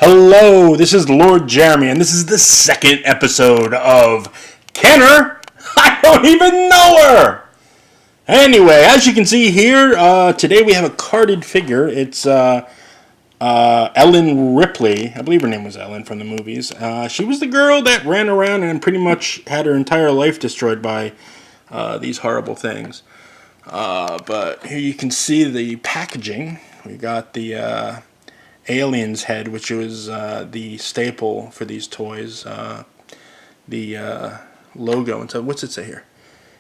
Hello, this is Lord Jeremy, and this is the second episode of Kenner. I don't even know her! Anyway, as you can see here, today we have a carded figure. It's Ellen Ripley. I believe her name was Ellen from the movies. She was the girl that ran around and pretty much had her entire life destroyed by these horrible things. But here you can see the packaging. We got the alien's head, which was the staple for these toys. The logo and stuff. What's it say here?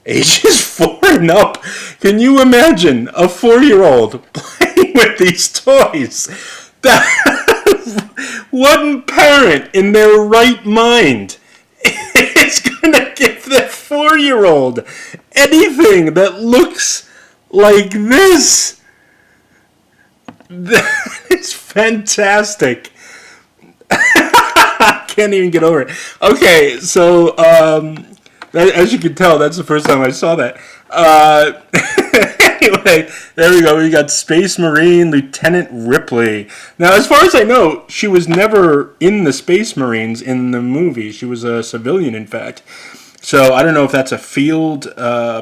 Ages 4 and up. Can you imagine a 4-year-old playing with these toys? One parent in their right mind is going to give their 4-year-old anything that looks like this. That is fantastic. I can't even get over it. Okay, so as you can tell, that's the first time I saw that. Anyway, there we go. We got Space Marine Lieutenant Ripley. Now, as far as I know, she was never in the Space Marines in the movie. She was a civilian, in fact. So I don't know if that's a field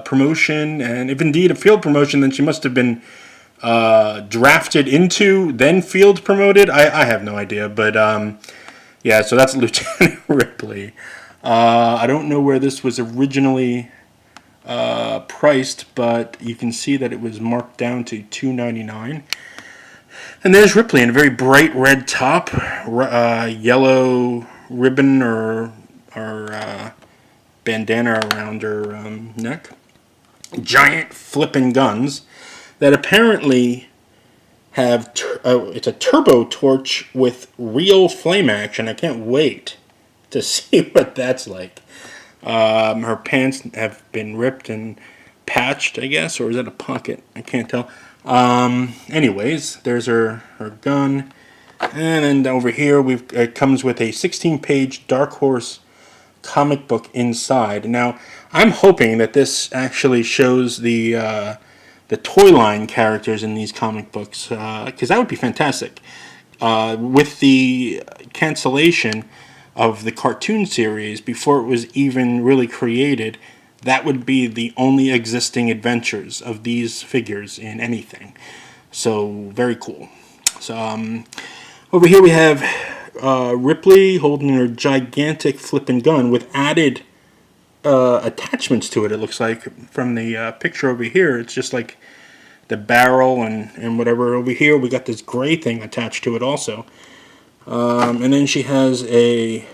promotion, and if indeed a field promotion, then she must have been drafted into, then field promoted. I have no idea, but yeah, so that's Lieutenant Ripley. I don't know where this was originally priced, but you can see that it was marked down to $2.99. And there's Ripley in a very bright red top, yellow ribbon or bandana around her neck, giant flippin' guns that apparently have, it's a turbo torch with real flame action. I can't wait to see what that's like. Her pants have been ripped and patched, I guess, or is that a pocket? I can't tell. Anyways, there's her gun. And then over here, it comes with a 16-page Dark Horse comic book inside. Now, I'm hoping that this actually shows the toy line characters in these comic books, because that would be fantastic. With the cancellation of the cartoon series before it was even really created, that would be the only existing adventures of these figures in anything. So, very cool. So, over here we have Ripley holding her gigantic flippin' gun with added attachments to it. It looks like from the picture over here. It's just like the barrel and whatever. Over here we got this gray thing attached to it also, and then she has a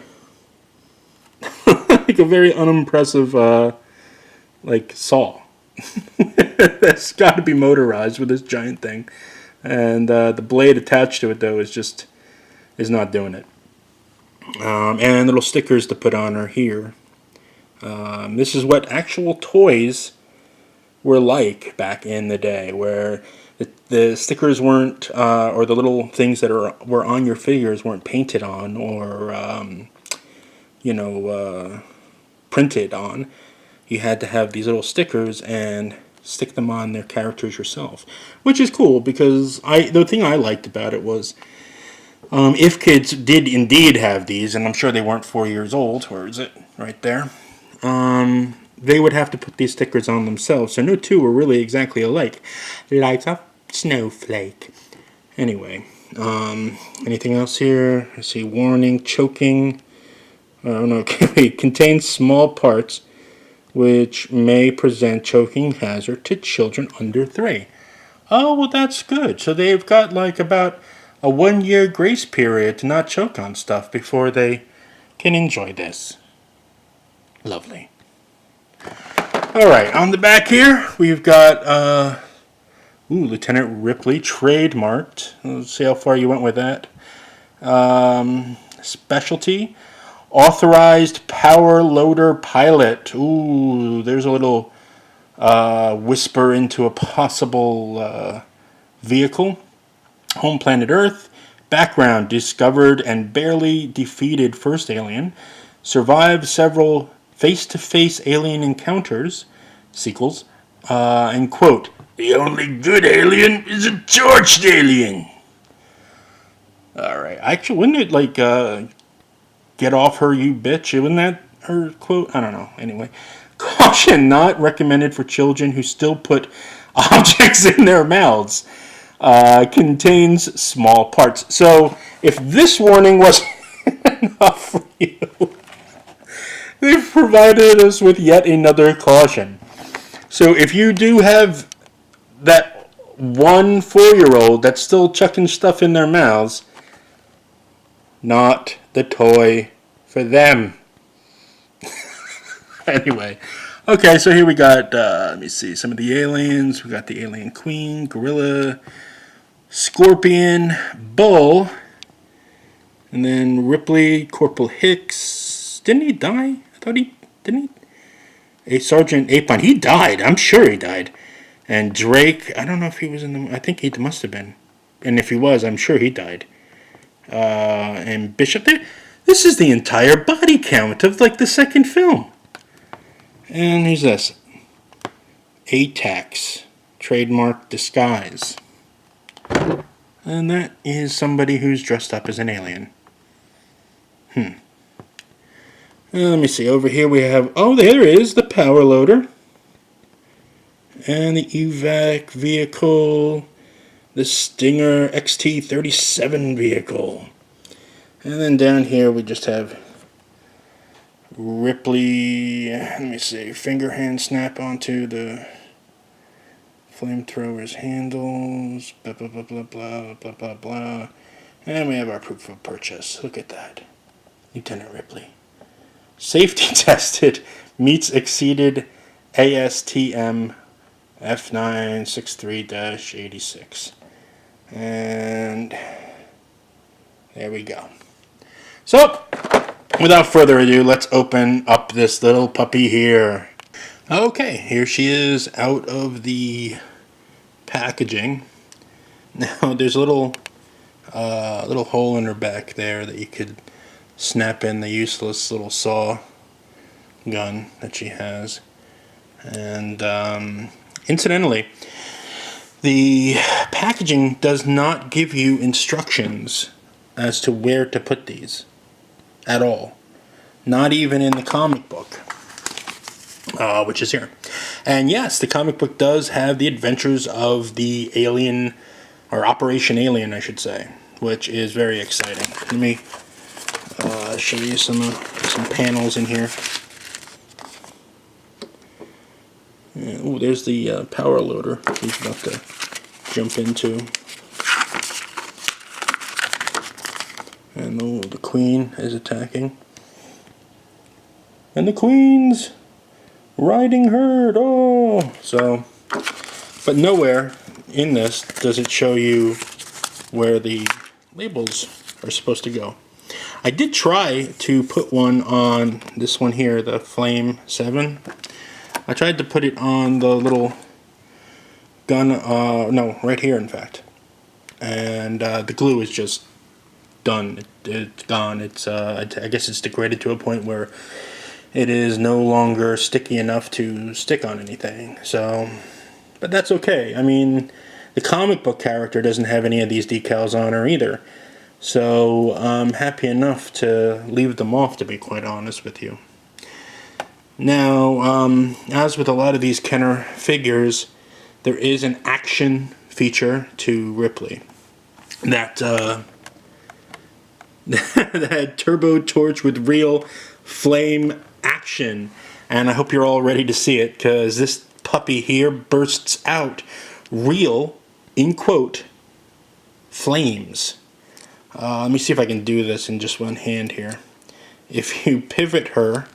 like a very unimpressive like saw. That's got to be motorized with this giant thing, and the blade attached to it though is not doing it. And little stickers to put on her here. This is what actual toys were like back in the day, where the stickers weren't, or the little things that were on your figures weren't painted on or, printed on. You had to have these little stickers and stick them on their characters yourself, which is cool because the thing I liked about it was, if kids did indeed have these, and I'm sure they weren't 4 years old, or is it right there? They would have to put these stickers on themselves, so no two were really exactly alike. Like a snowflake. Anyway, anything else here? I see warning, choking. Oh no, it contains small parts which may present choking hazard to children under 3. Oh, well that's good. So they've got like about a 1-year grace period to not choke on stuff before they can enjoy this. Lovely. Alright, on the back here, we've got Lieutenant Ripley, trademarked. Let's see how far you went with that. Specialty, authorized power loader pilot. Ooh, there's a little whisper into a possible vehicle. Home planet Earth. Background, discovered and barely defeated first alien. Survived several face-to-face alien encounters, sequels, and quote, "The only good alien is a torched alien." Alright. right. Actually, wouldn't it like get off her, you bitch? Wouldn't that her quote? I don't know. Anyway, caution: not recommended for children who still put objects in their mouths. Contains small parts. So if this warning wasn't enough for you, they've provided us with yet another caution. So if you do have that one 4-year-old that's still chucking stuff in their mouths, not the toy for them. Anyway, okay, so here we got, let me see, some of the aliens. We got the alien queen, gorilla, scorpion, bull, and then Ripley, Corporal Hicks. Didn't he die? I thought didn't he? A Sergeant Apon, he died. I'm sure he died. And Drake, I don't know if he was in the, I think he must have been. And if he was, I'm sure he died. And Bishop, this is the entire body count of like the second film. And who's this? ATAX, trademark disguise. And that is somebody who's dressed up as an alien. Let me see, over here we have, oh, there is the power loader. And the evac vehicle, the Stinger XT-37 vehicle. And then down here we just have Ripley, let me see, finger hand snap onto the flamethrower's handles, blah, blah, blah, blah, blah, blah, blah, blah. And we have our proof of purchase. Look at that. Lieutenant Ripley. Safety tested, meets exceeded ASTM F963-86. And there we go. So, without further ado, let's open up this little puppy here. Okay, here she is out of the packaging. Now, there's a little hole in her back there that you could snap in the useless little saw gun that she has. And incidentally, the packaging does not give you instructions as to where to put these at all. Not even in the comic book, which is here. And yes, the comic book does have the adventures of the alien, or Operation Alien, I should say, which is very exciting. Let me show you some panels in here. Oh, there's the power loader he's about to jump into. And oh, the Queen is attacking. And the Queen's riding herd. Oh, so, but nowhere in this does it show you where the labels are supposed to go. I did try to put one on this one here, the Flame 7. I tried to put it on the little gun, no, right here in fact. And the glue is just done. It's gone. It's I guess it's degraded to a point where it is no longer sticky enough to stick on anything. So, but that's okay. I mean, the comic book character doesn't have any of these decals on her either. So I'm happy enough to leave them off, to be quite honest with you. Now, as with a lot of these Kenner figures, there is an action feature to Ripley. That that turbo torch with real flame action. And I hope you're all ready to see it, because this puppy here bursts out real, in quote, flames. Let me see if I can do this in just one hand here. If you pivot her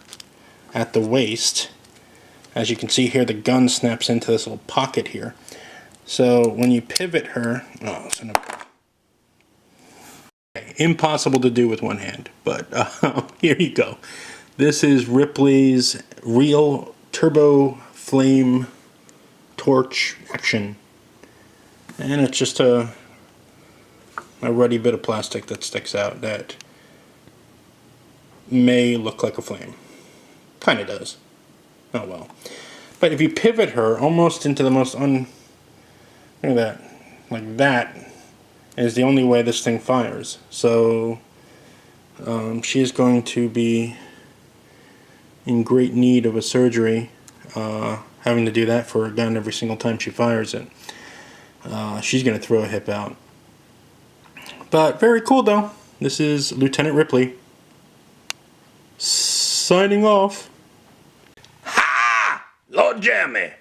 at the waist, as you can see here, the gun snaps into this little pocket here. So when you pivot her, impossible to do with one hand, but here you go. This is Ripley's real turbo flame torch action, and it's just a ruddy bit of plastic that sticks out that may look like a flame. Kind of does. Oh well. But if you pivot her almost into the most look at that, like that, is the only way this thing fires. So she is going to be in great need of a surgery, having to do that for a gun every single time she fires it. She's going to throw a hip out. But very cool though. This is Lieutenant Ripley signing off. Ha! Lord Jeremy!